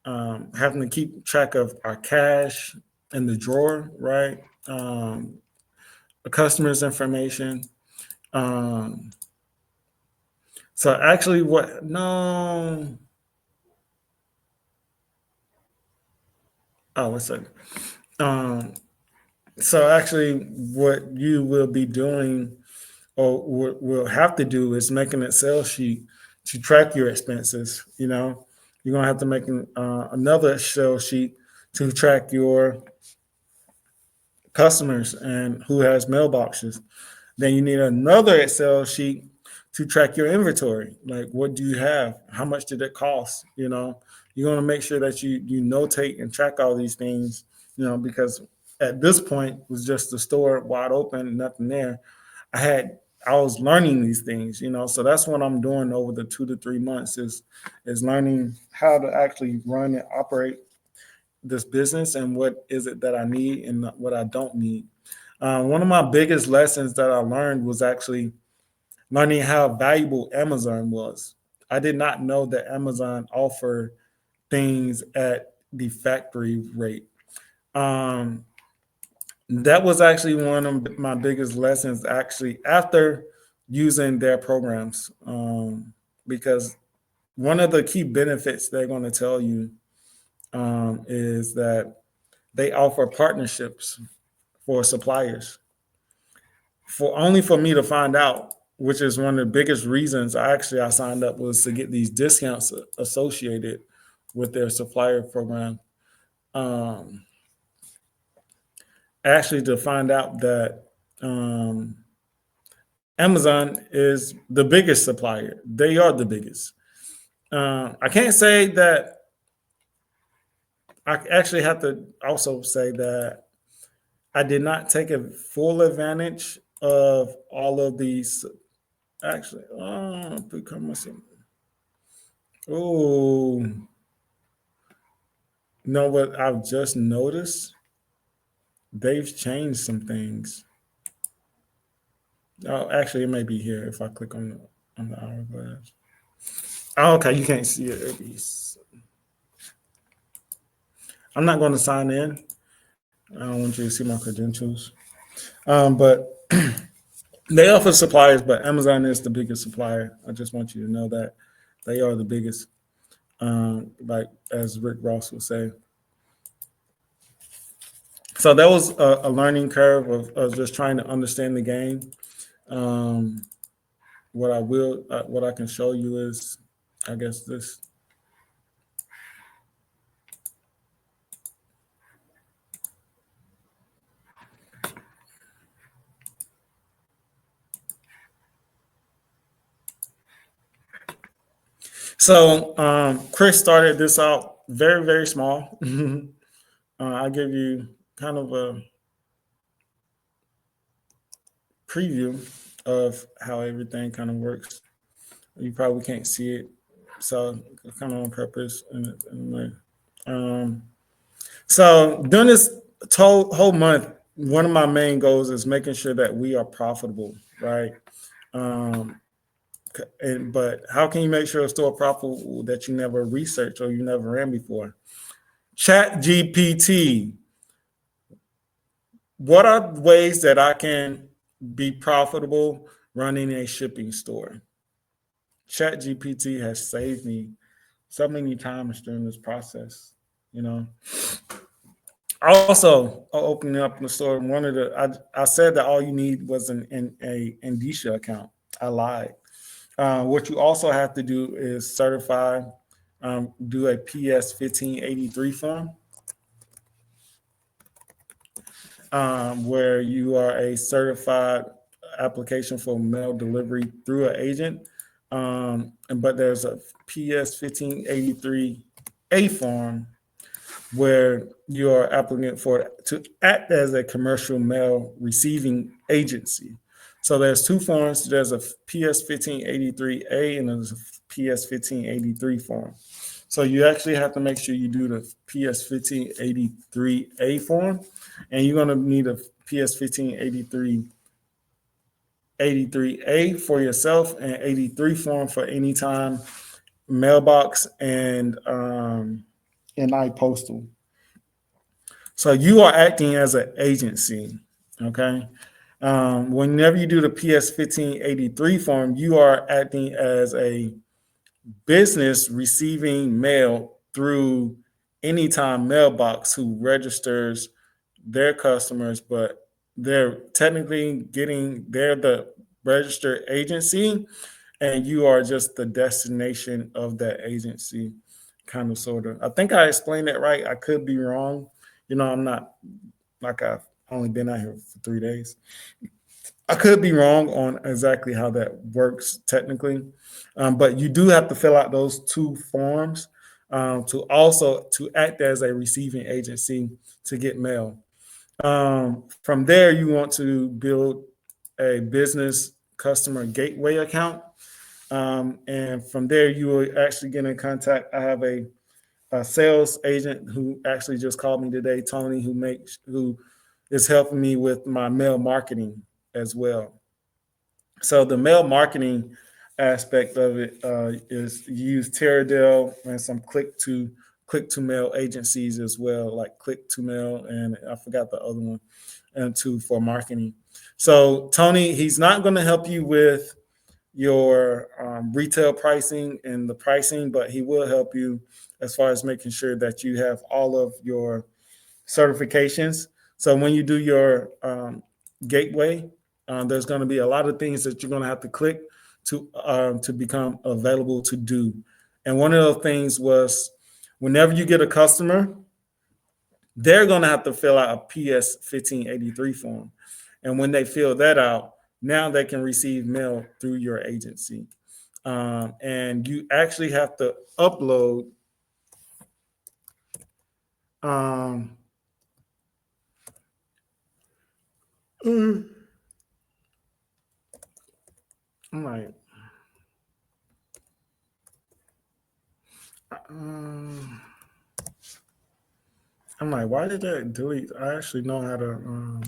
having to keep track of our cash in the drawer, right? The customer's information. Um, so actually, what? No. Oh, what's that? Um, so actually, what you will be doing, or will have to do, is make an Excel sheet to track your expenses. You're gonna have to make another Excel sheet to track your customers and who has mailboxes. Then you need another Excel sheet to track your inventory. Like, what do you have? How much did it cost? You're going to make sure that you notate and track all these things. Because at this point it was just the store wide open, nothing there. I was learning these things. So that's what I'm doing over the 2 to 3 months is learning how to actually run and operate this business and what is it that I need and what I don't need. One of my biggest lessons that I learned was actually learning how valuable Amazon was. I did not know that Amazon offered things at the factory rate. Um, that was actually one of my biggest lessons, actually, after using their programs, because one of the key benefits they're going to tell you is that they offer partnerships for suppliers. For only for me to find out, which is one of the biggest reasons I signed up, was to get these discounts associated with their supplier program. Um, Actually, to find out that um, Amazon is the biggest supplier. They are the biggest. I can't say that. I actually have to also say that I did not take a full advantage of all of these. Actually, become some. Oh, know what I've just noticed? They've changed some things. Oh, actually, it may be here if I click on the hourglass. Oh, okay, you can't see it. I'm not going to sign in. I don't want you to see my credentials. But they offer suppliers, but Amazon is the biggest supplier. I just want you to know that they are the biggest. Like as Rick Ross would say. So that was a learning curve of just trying to understand the game. Um, what I can show you is, I guess this. So Chris started this out very, very small. I'll give you kind of a preview of how everything kind of works. You probably can't see it, so kind of on purpose. Um, so during this whole month, one of my main goals is making sure that we are profitable, right? Um, but how can you make sure it's still profitable that you never researched or you never ran before? Chat GPT. What are ways that I can be profitable running a shipping store? Chat GPT has saved me so many times during this process. You know, also opening up the store. I said that all you need was a Indicia account. I lied. What you also have to do is certify, do a PS 1583 form, where you are a certified application for mail delivery through an agent. But there's a PS 1583A form where you are applicant for to act as a commercial mail receiving agency. So there's two forms. There's a PS 1583A and there's a PS 1583 form. So you actually have to make sure you do the PS 1583A form, and you're going to need a PS 1583 for yourself and 83 form for anytime mailbox and iPostal. So you are acting as an agency, okay? Whenever you do the PS 1583 form, you are acting as a business receiving mail through Anytime Mailbox, who registers their customers, but they're the registered agency, and you are just the destination of that agency, kind of, sort of. I think I explained that right. I could be wrong. I'm not, like, I've only been out here for 3 days. I could be wrong on exactly how that works technically, but you do have to fill out those two forms to act as a receiving agency to get mail. From there, you want to build a business customer gateway account, and from there, you will actually get in contact. I have a sales agent who actually just called me today, Tony, who is helping me with my mail marketing as well. So the mail marketing aspect of it is you use Teradale and some click to mail agencies as well, like Click to Mail, and I forgot the other one, and two for marketing. So Tony, he's not going to help you with your retail pricing and the pricing, but he will help you as far as making sure that you have all of your certifications. So when you do your gateway, there's going to be a lot of things that you're going to have to click to become available to do. And one of the things was whenever you get a customer, they're going to have to fill out a PS 1583 form. And when they fill that out, now they can receive mail through your agency. And you actually have to upload um, mm, I'm like, um, why did that delete? I actually know how to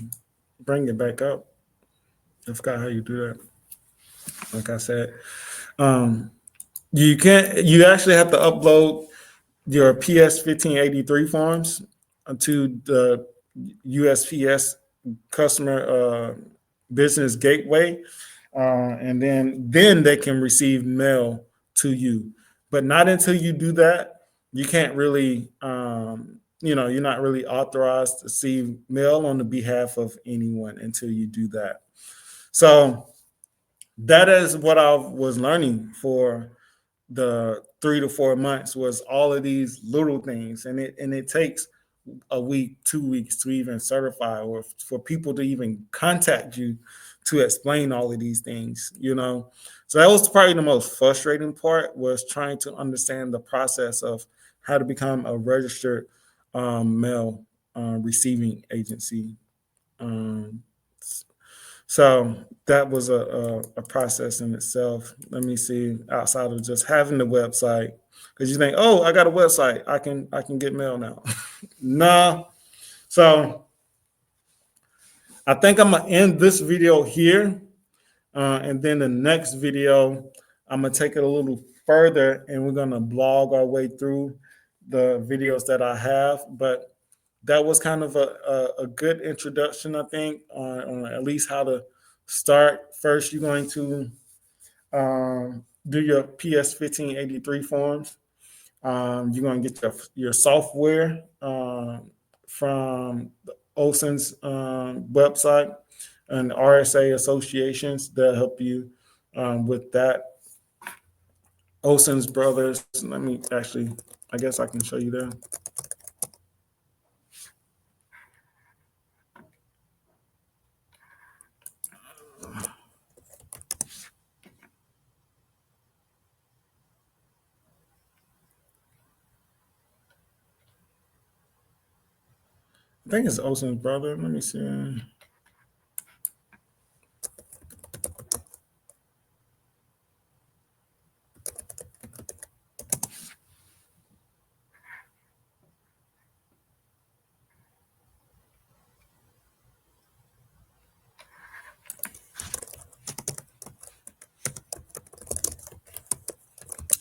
bring it back up. I forgot how you do that. Like I said, um, you can't. You actually have to upload your PS 1583 forms to the USPS customer business gateway, and then they can receive mail to you. But not until you do that, you can't really, you're not really authorized to see mail on the behalf of anyone until you do that. So that is what I was learning for the 3 to 4 months was all of these little things, and it takes a week, 2 weeks to even certify, or for people to even contact you to explain all of these things. So that was probably the most frustrating part, was trying to understand the process of how to become a registered mail receiving agency. Um, so that was a process in itself. Let me see, outside of just having the website, because you think, oh, I got a website, I can get mail now. Nah. So I think I'm gonna end this video here, and then the next video I'm gonna take it a little further, and we're gonna blog our way through the videos that I have. But that was kind of a good introduction, I think, on at least how to start. First, you're going to do your PS 1583 forms. You're going to get your software from the Olson's website and RSA associations that help you with that. Olson's Brothers. Let me actually, I guess I can show you that. I think it's Olson's Brother. Let me see.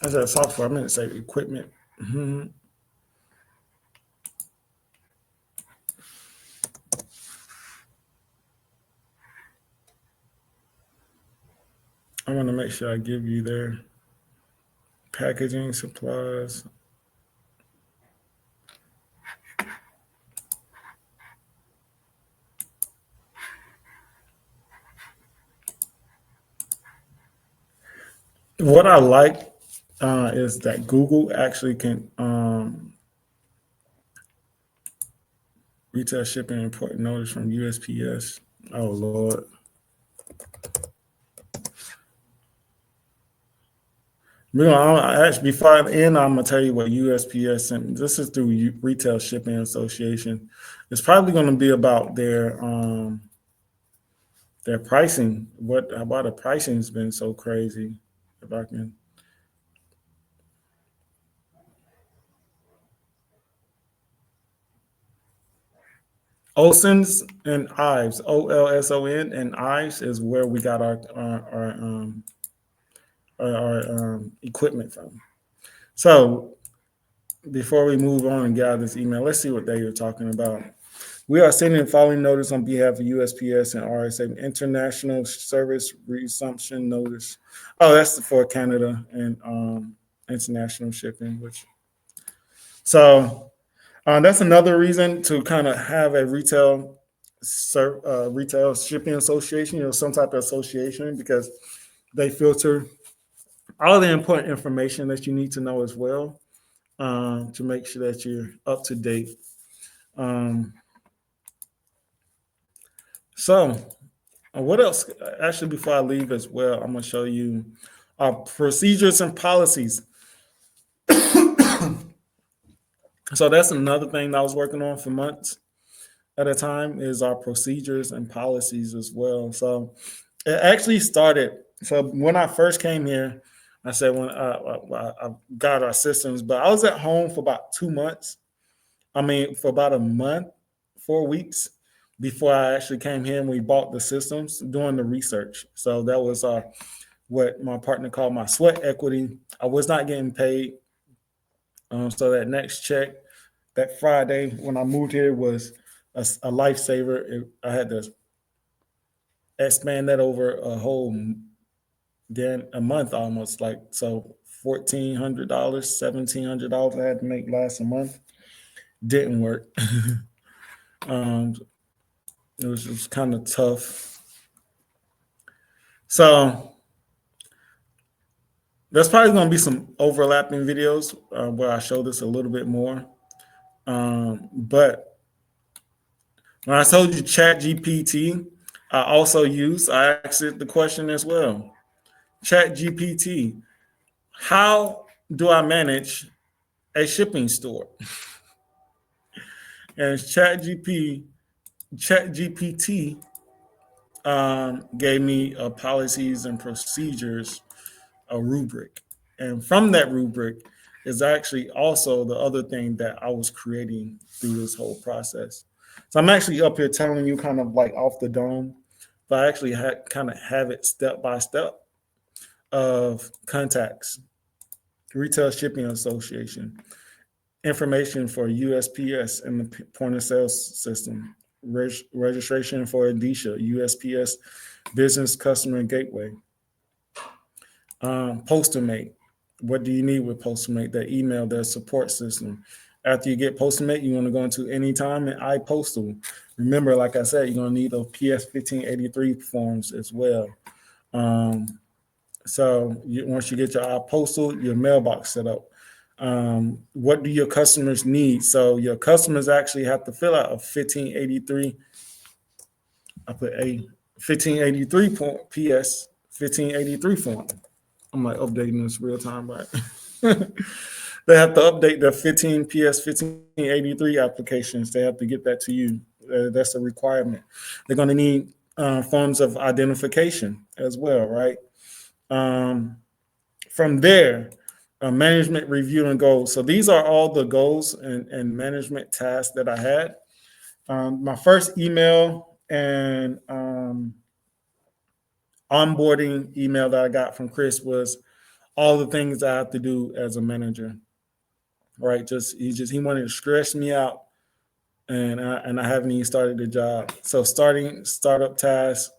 I said software. I meant to say equipment. Mhm. I want to make sure I give you their packaging supplies. What I like is that Google actually can retail shipping important notice from USPS. Oh Lord. Actually, before I end, I'm gonna tell you what USPS sent. This is through Retail Shipping Association. It's probably going to be about their pricing. Why the pricing has been so crazy? If I can. Olson's and Ives, Olson and Ives is where we got our equipment from. So before we move on and get out of this email, let's see what they are talking about. We are sending the following notice on behalf of USPS and RSA International Service Resumption Notice. Oh, that's for Canada and international shipping. Which so that's another reason to kind of have a retail shipping association, some type of association, because they filter all the important information that you need to know as well, to make sure that you're up to date. Um, so, what else? Actually, before I leave as well, I'm going to show you our procedures and policies. So that's another thing that I was working on for months at a time, is our procedures and policies as well. So it actually started. So when I first came here, I said when I got our systems, but I was at home for about 2 months. I mean, for about a month, 4 weeks before I actually came here and we bought the systems, doing the research. So that was what my partner called my sweat equity. I was not getting paid. So that next check, that Friday when I moved here, was a lifesaver. I had to expand that over a whole then a month almost, like, so $1,400, $1,700 I had to make last a month. Didn't work. um, it was kind of tough. So there's probably going to be some overlapping videos where I show this a little bit more. But when I told you Chat GPT, I asked it the question as well. Chat GPT, how do I manage a shipping store? And Chat GPT gave me policies and procedures, a rubric. And from that rubric is actually also the other thing that I was creating through this whole process. So I'm actually up here telling you kind of like off the dome, but I actually kind of have it step by step of contacts, Retail Shipping Association, information for USPS and the point of sale system, registration for ADISHA, USPS Business Customer Gateway, Postamate. What do you need with Postamate? Their email, their support system. After you get Postamate, you want to go into Anytime and iPostal. Remember, like I said, you're going to need those PS 1583 forms as well. So once you get your iPostal, your mailbox set up. What do your customers need? So your customers actually have to fill out a 1583. I put a 1583 PS 1583 form. I'm like updating this real time, right? They have to update the 15 PS 1583 applications. They have to get that to you. That's a requirement. They're going to need forms of identification as well, right? From there, management review and goals. So these are all the goals and management tasks that I had. My first email and onboarding email that I got from Chris was all the things I have to do as a manager. Right? He wanted to stress me out, and I haven't even started the job. So startup tasks.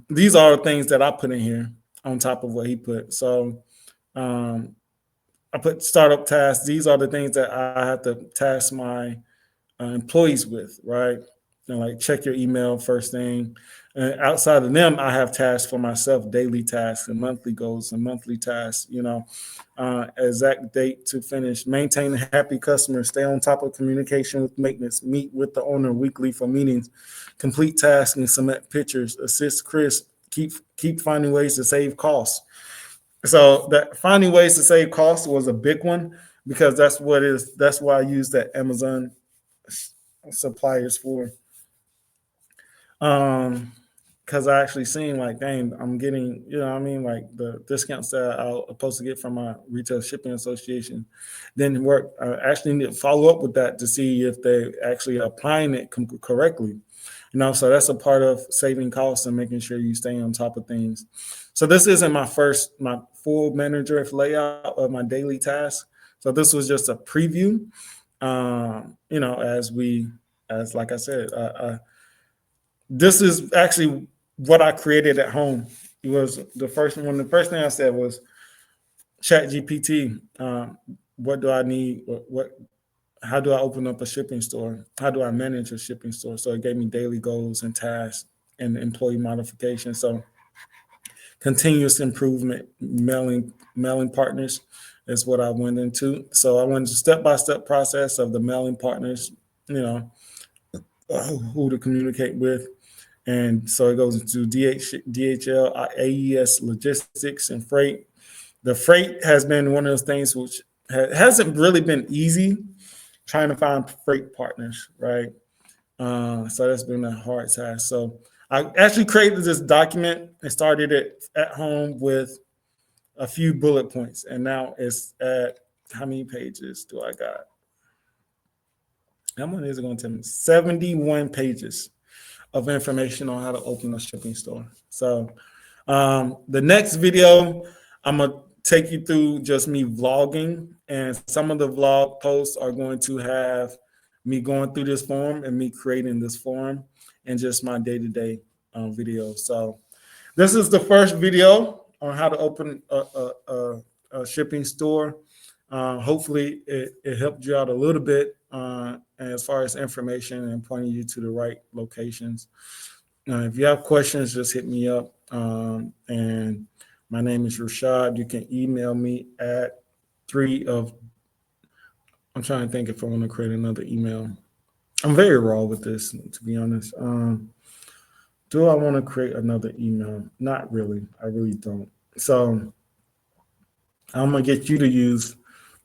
These are the things that I put in here on top of what he put. So I put startup tasks. These are the things that I have to task my employees with, right? And like check your email first thing. And outside of them, I have tasks for myself, daily tasks and monthly goals and monthly tasks. Exact date to finish. Maintain a happy customer. Stay on top of communication with maintenance. Meet with the owner weekly for meetings. Complete tasks and submit pictures. Assist Chris. Keep finding ways to save costs. So that finding ways to save costs was a big one, because that's why I use that Amazon suppliers for. Because I actually seen like, dang, I'm getting, like the discounts that I'm supposed to get from my Retail Shipping Association didn't work. I actually need to follow up with that to see if they actually applying it correctly. So that's a part of saving costs and making sure you stay on top of things. So this isn't my full manager layout of my daily tasks. So this was just a preview, as we as like I said, this is actually what I created at home. It was the first one. The first thing I said was Chat GPT. What do I need? What? How do I open up a shipping store? How do I manage a shipping store? So it gave me daily goals and tasks and employee modification. So continuous improvement, mailing partners is what I went into. So I went to step by step process of the mailing partners. You know, who to communicate with. And so it goes into DHL, AES logistics, and freight. The freight has been one of those things which hasn't really been easy trying to find freight partners, right? So that's been a hard task. So I actually created this document and started it at home with a few bullet points. And now it's at how many pages do I got? How many is it going to tell me? 71 pages of information on how to open a shipping store. So the next video, I'm gonna take you through just me vlogging, and some of the vlog posts are going to have me going through this form and me creating this form and just my day-to-day video. So this is the first video on how to open a shipping store. Hopefully it helped you out a little bit as far as information and pointing you to the right locations. If you have questions, just hit me up. And my name is Rashad. You can email me at I'm trying to think if I want to create another email. I'm very raw with this, to be honest. Do I want to create another email? Not really. I really don't. So I'm going to get you to use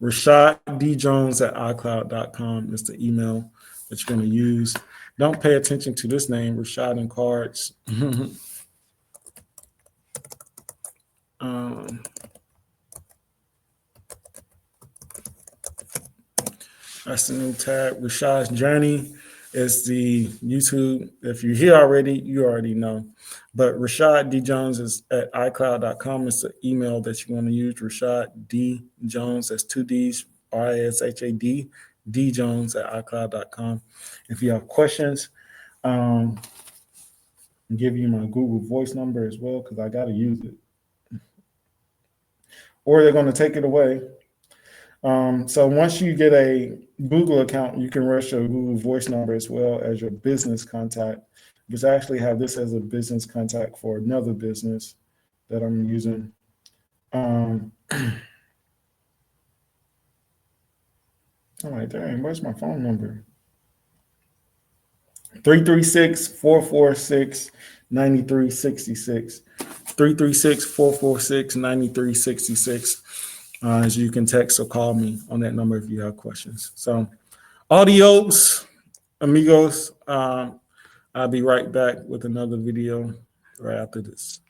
RashadDJones@iCloud.com is the email that you're going to use. Don't pay attention to this name, Rashad and Cards. That's the new tab. Rashad's Journey is the YouTube. If you're here already, you already know. But Rashad D. Jones is at iCloud.com. It's the email that you want to use. Rashad D. Jones, that's two D's, RISHAD, D. Jones at iCloud.com. If you have questions, I'll give you my Google Voice number as well because I got to use it. Or they're going to take it away. So once you get a Google account, you can rush your Google Voice number as well as your business contact. Because I actually have this as a business contact for another business that I'm using. I'm like, dang, where's my phone number? 336-446-9366. 336-446-9366. As you can text or call me on that number if you have questions. So, adios, amigos. I'll be right back with another video right after this.